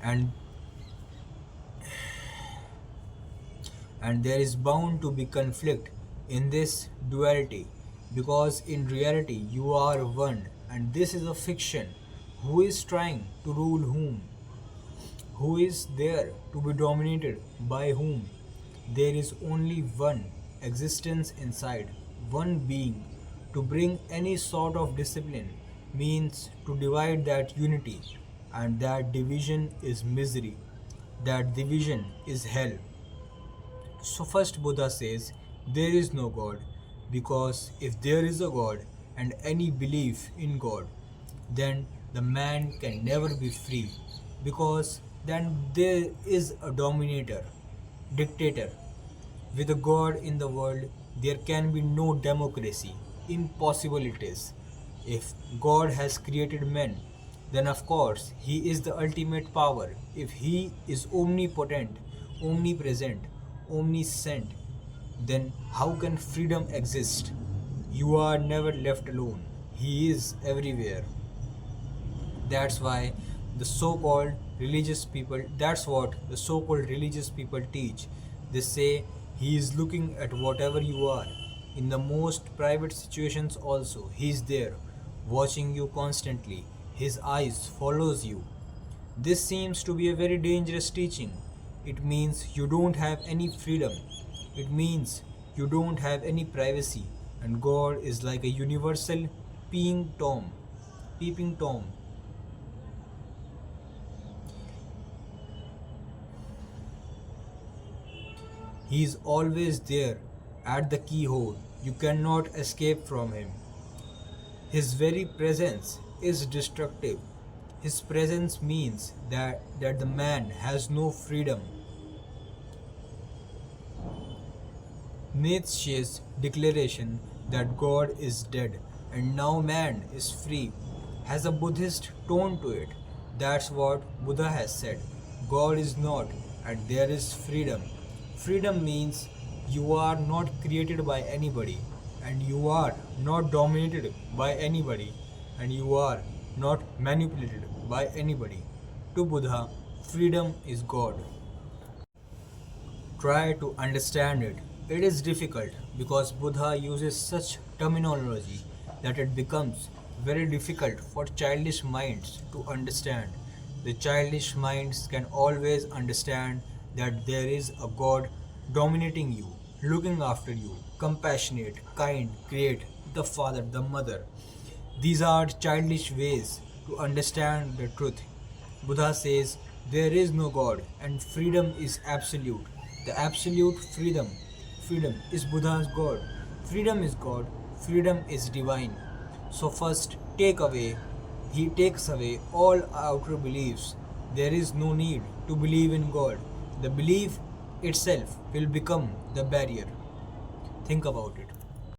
and there is bound to be conflict in this duality, because in reality you are one and this is a fiction. Who is trying to rule whom? Who is there to be dominated by whom? There is only one existence inside, one being. To bring any sort of discipline means to divide that unity, and that division is misery. That division is hell. So, first Buddha says there is no God, because if there is a God and any belief in God, then the man can never be free, because then there is a dominator, dictator. With a God in the world, there can be no democracy. Impossible it is. If God has created men, then of course He is the ultimate power. If He is omnipotent, omnipresent, omniscient, then how can freedom exist? You are never left alone. He is everywhere. That's why the so-called that's what the so-called religious people teach. They say he is looking at whatever you are. In the most private situations also, he is there, watching you constantly. His eyes follows you. This seems to be a very dangerous teaching. It means you don't have any freedom. It means you don't have any privacy, and God is like a universal peeping tom. He is always there at the keyhole. You cannot escape from him. His very presence is destructive. His presence means that the man has no freedom. Nietzsche's declaration that God is dead and now man is free has a Buddhist tone to it. That's what Buddha has said. God is not, and there is freedom. Freedom means you are not created by anybody, and you are not dominated by anybody, and you are not manipulated by anybody. To Buddha, freedom is God. Try to understand it. It is difficult because Buddha uses such terminology that it becomes very difficult for childish minds to understand. The childish minds can always understand that there is a God dominating you, looking after you, compassionate, kind, great, the father, the mother. These are childish ways to understand the truth. Buddha says there is no God and freedom is absolute. The absolute freedom. Freedom is Buddha's God. Freedom is God. Freedom is divine. So first he takes away all outer beliefs. There is no need to believe in God. The belief itself will become the barrier. Think about it.